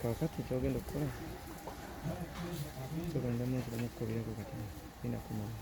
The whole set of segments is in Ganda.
kakati kyogenda okukola tugenda munsi bamukubireko kati genda kumala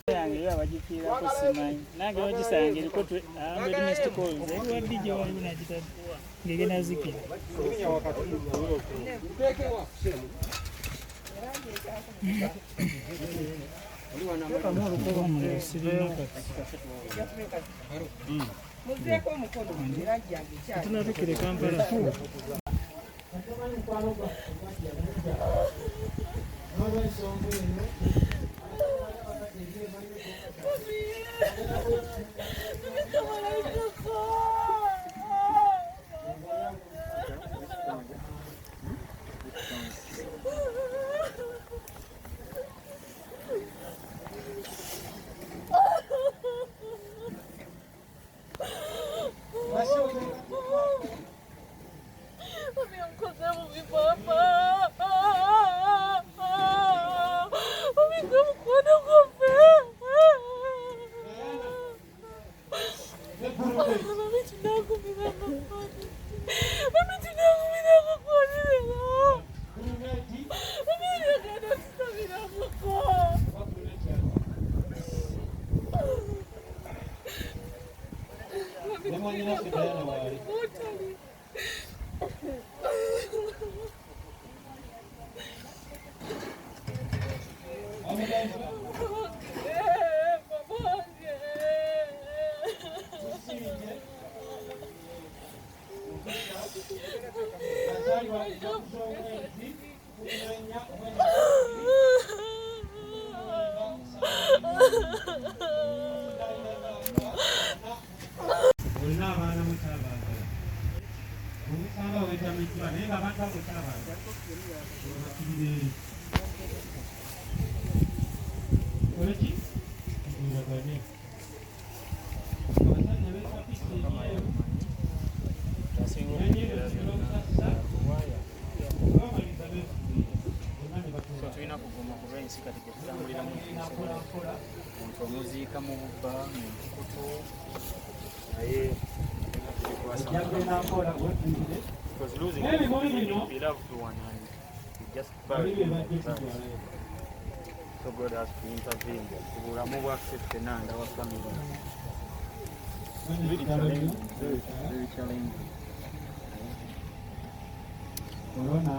yange bagifiirako simanyi nange bagisanga eriko domesticals eriwadde gye waliwo nagitaddewa ng'egenda zikira tunatukire Kampala tulina kuguma kuba ensi kati getutambuliramu omuntu omuziika mu bubba mu nkukutu naye because losing we love to one and we just bury him like that. So God has to intervene ku bulamu bwaffe ffenna and our family. Very challenging, very challenging. Corona.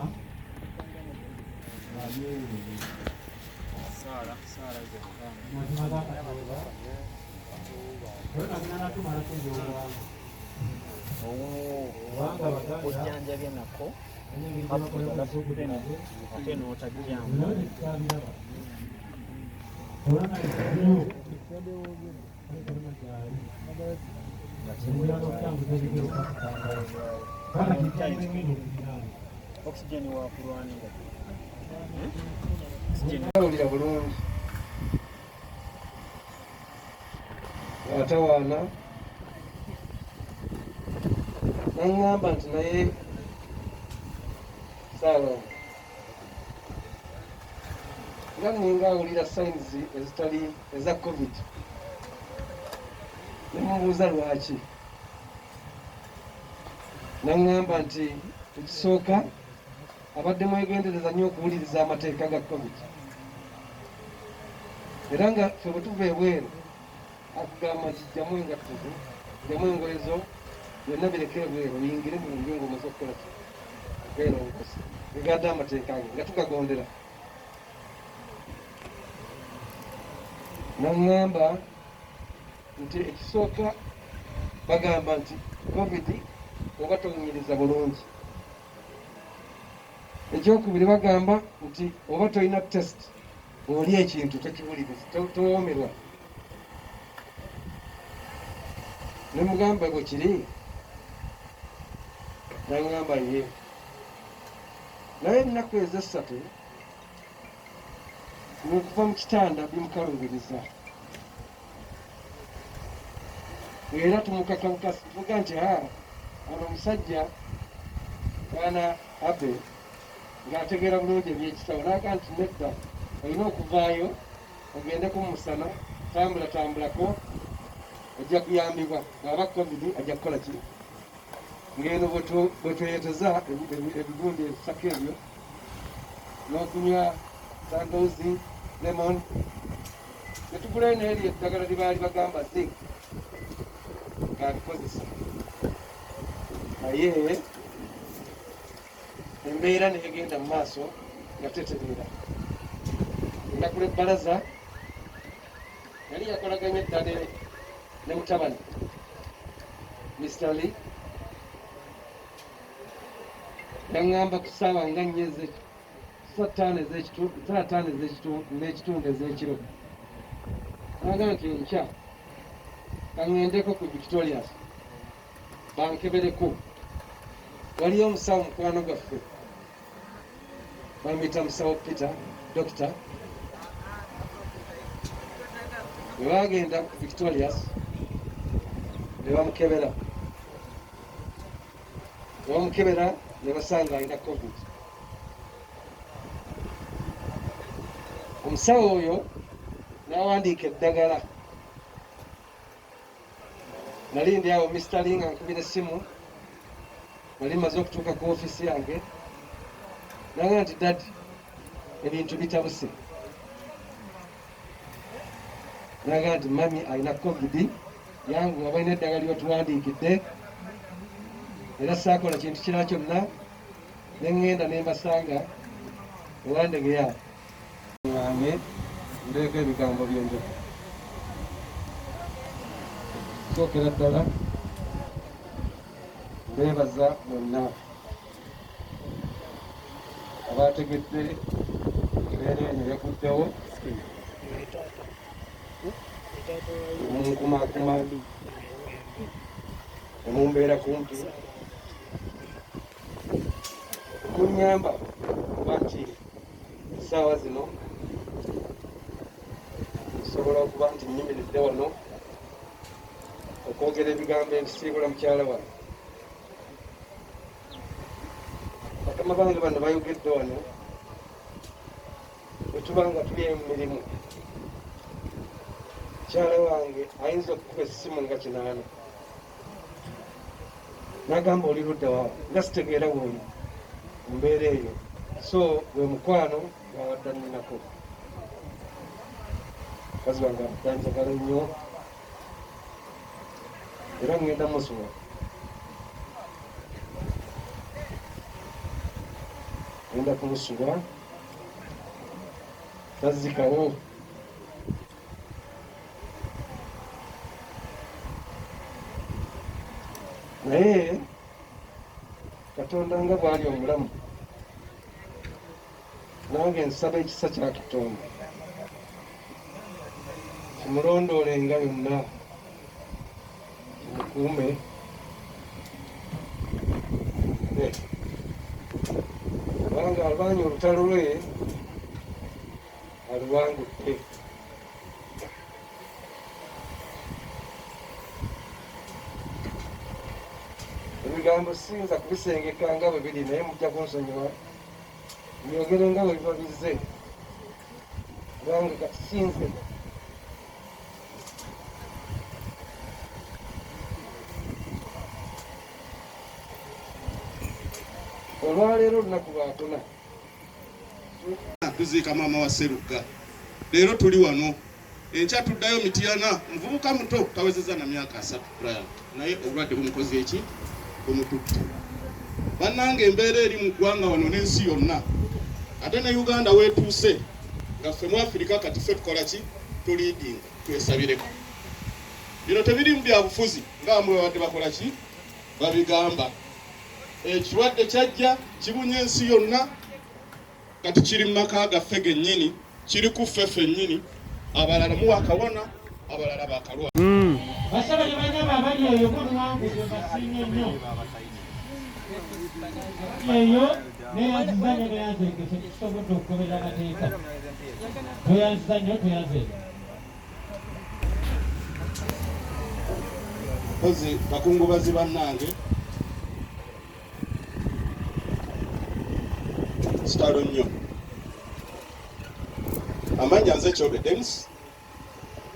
Sara is ojjanjabye nako ate n'otajjamu oxygen wakulwanira awulira bulungi atawaana naŋŋamba nti naye saala nga ninga awulira signs ezitali eza covid nemubuuza lwaki naŋŋamba nti ekisooka abadde mwegendereza nnyo okuwuliriza amateeka ga covid era nga ffe bwe tuva ebweru akugamba nti jjamu engattuzo jjamu engoyezo byonna bireke ebweru oyingire mu nju ng'omaze okukola ki beera obukosi bigadde amateeka ge nga tugagondera naŋŋamba nti ekisooka bagamba nti covid oba towunyiriza bulungi ekyokubiri bagamba nti oba tolina test oli ekintu tekiwuliriza towoomerwa nemugamba bwe kiri naŋŋamba ye naye ennaku ez'essatu okuva mu kitanda bimukalubiriza era tumukakabukasi tuvuga nti ono omusajja mwana abe ng'ategeera bulungi ebyekisawo naga nti nedda olina okuvaayo ogendeko mu musana tambulako ajja kuyambibwa bw'aba covid ajja kukola ki ngeno bwe tweyeteza ebigundi ebisaka ebyo n'okunywa sandowsi lemon netugulayo naye eddagala libaali bagamba zinc ng'abikozesa naye embeera negenda mu maaso nga tetereera endakula ebbalaza yali yakolaganya eddala ne mutabani Mr. Lee yaŋŋamba ku ssaawa nga nnyo saa 5 n'ekitundu ez'ekiro naga nti enkya kaŋŋendeko ku Victorias bankebereko waliyo omusawo mukwano gwaffe bamuyita musawo Peter Doctor bwe bagenda ku Victorias ne bamukebera ne basanga alina covid omusawo oyo n'awandiika eddagala nali ndi awo Mr. Lee nga nkubira essimu nali maze okutuuka ku ofiisi yange naga nti dadi ebintu bitabuse naga nti mami alina covid yangu nga balina eddagala lyotuwandiikidde era saakola kintu kirala kyonna neŋŋenda ne mbasanga ewandegeya wange ndeeko ebigambo byenjoka sookera ddala ndeebaza bonna abategedde embeera eno yakuddewo munkumakuma nemumbeera kumpi munyamba kuba nti essaawa zino nsobola okuba nti nyimiridde wano okwogera ebigambo ebisiibula mukyala wange. Bakama bange bano bayogedde wano bwe tuba nga tuli mu mirimu, mukyala wange ayinza okukuba essimu nga kinaana n'agamba oli ludda wa nga sitegeera wooli mu mbeera eyo, so gwe mukwano gwawadda nninako. Mukazi wange adanjagala nnyo era ngenda musuwa. Ngenda kumusuba tazikawo. Naye Katonda nga bwali omulamu, nange nsaba ekisa kya Katonda kimulondoolenga yonna, kimukuume kubanga alwanya olutalo lwe aluwangudde. Ebigambo siyinza kubisengeka nga bwe biri, naye mujja kunsonyiwa byogere nga bwe biba bizze, kubanga kati sinze olwaleero olunaku lwakuna tuziika maama wa Sserugga. Leero tuli wano, enkya tuddayo Mityana. Muvubuka muto tawezezza na myaka 3 Brian, naye obulwadde bumukoze eki bumututte. Bannange embeera eri mu ggwanga wano n'ensi yonna, ate ne Uganda weetuuse nga ffe mu Afirika kati ffe tukola ki? Tuliidinga, twesabireko. Bino tebiri mu byabufuzi nga bamwe babadde bakola ki? Babigamba. Ekirwadde kyajja kibunye ensi yonna, kati kiri mu maka gaffe gennyini, kiri ku ffe ffennyini, abalala muwakawona, abalala bakalwa. Basaba ne banyama abali eyo muwanguzi basiimye nnyo. Eyo neyanziza neyanzekese tusobodde okugoberera amateeka. Toyanziza nnyo, toyanzeeko. Mpozi bakungubazi bannange, kitalo nnyo. Amanya nze Kyobe Denis,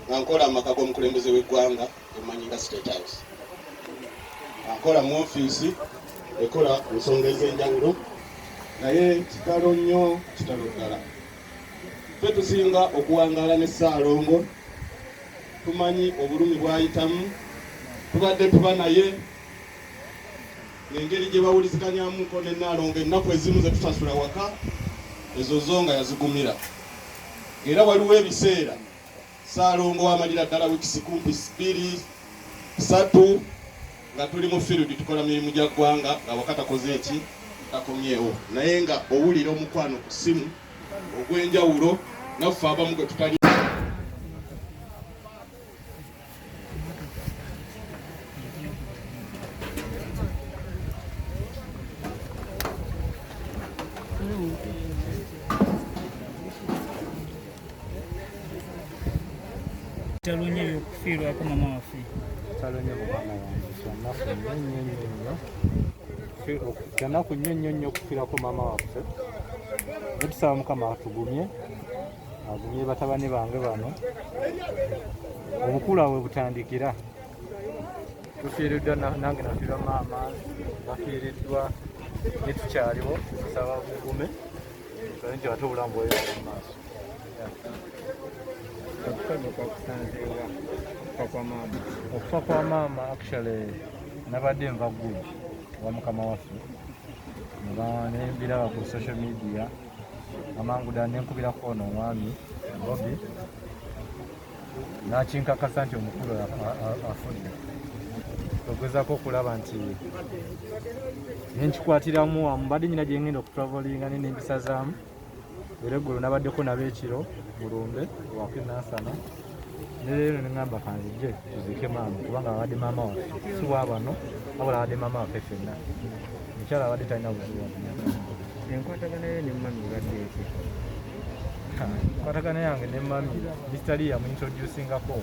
nkola amaka g'omukulembeze w'eggwanga emanyinga State House. Nkola mu ofiisi ekola ku nsonga ez'enjawulo, naye kitalo nnyo, kitalo ddala. Ffe tusinga okuwangaala ne Ssaalongo, tumanyi obulumi bw'ayitamu, tubadde tuba naye n'engeri gye bawuliziganyamuko ne Nnaalongo ennaku ezimu ze tutasula waka, ezo zo nga yazigumira. Era waliwo ebiseera Ssaalongo w'amalira ddala wiikisi kumpi 2-3 nga tuli mu field tukola mirimu gya ggwanga nga wakatakoze eki takomyewo, naye nga owulira omukwano ku ssimu ogw'enjawulo naffe abamu gwe tutali. Talonye okufiirwako mama waffe. Talonye mama wange kyanaku nnyo okufiirako mama waffe. Netusaba Mukama atugumye, agumye batabani bange bano, obukula bwe butandikira. Tufiiriddwa, nange nafiirwa maama, bafiiriddwa ne tukyaliwo, tusaba bugume nti ate obulamu bweyongera mu maaso. Okufa kwa maama actually nabadde nva ggulu wa mukama waffe, nembiraba ku social media amangu ddala nenkubirako ono omwami Bobby nakinkakasa nti omukulu afudde. ogezaako okulaba nti nenkikwatiramu wamu mbadde nyina gye ngenda okutravolinga nembisazaamu era eggulu nabaddeko nab'ekiro mulumbe wakenansana neleero neŋŋamba kanzije tuziike maama kubanga abadde maama waffe si bwabano wabula abadde maama waffe ffenna mukyala abadde talina buzibu enkwatagana yo ne mami ebadde eki enkwatagana yange ne mami misitali yamuintroducingako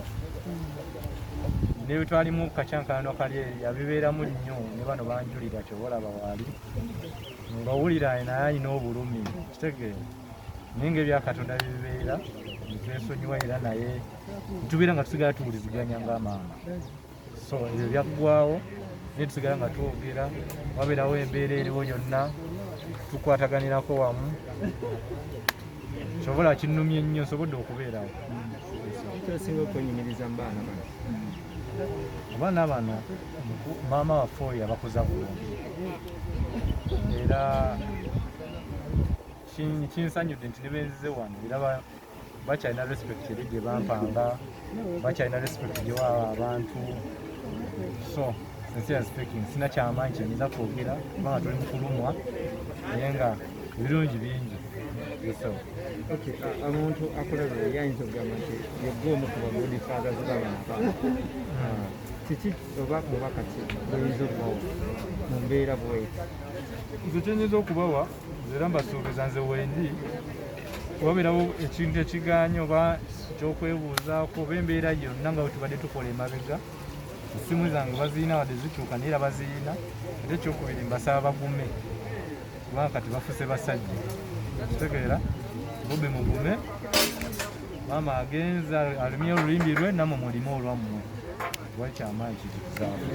nebitwalimu kacyankalano kali yabibeeramu nnyo ne bano banjulira kyobalaba waali ngawulira naye alina obulumi kitegeera naye ngaebyakatonda bibibeera nitwesonyiwa era naye nitubeera nga tusigala tuwuliziganya ng'amaama so ebyo byaggwawo naye tusigala nga twogera wabeerawo embeera eriwo yonna tukwataganirako wamu kyobola kinnumye nnyo nsobodde okubeerawo kyosinga okwenyumiriza mu baana bano abaana bano maama waffe oyo yabakuza bulungi era kinsanyudde nti nebenzize wano era bakyalina respect eri gye bampanga bakyalina respect gye waaba abantu so sincerely speaking sina kyamaanyi kyenyinza kwogera kubanga tuli mukulumwa naye nga ebirungi bingi omuntu akulabira yayinza okugamba nti yegwe omu ku bagood fathers babana kiki oba mubaka ki oyinza okubawa mu mbeera bweti nze kyenyinza okubawa era mbasuubiza nze wendi wabeerawo ekintu ekiganye oba kyokwebuuzaako oba embeera yonna nga tubadde tukola emabega essimu zange baziyina wadde zikyuka naye era baziyina ate ekyokubiri mbasaba bagume kubanga kati bafuse basajja kitegeera bobe mugume maama agenza alumye olulimbi lwe nammwe mulime olwammwe wakyamaanyi kizikuzaako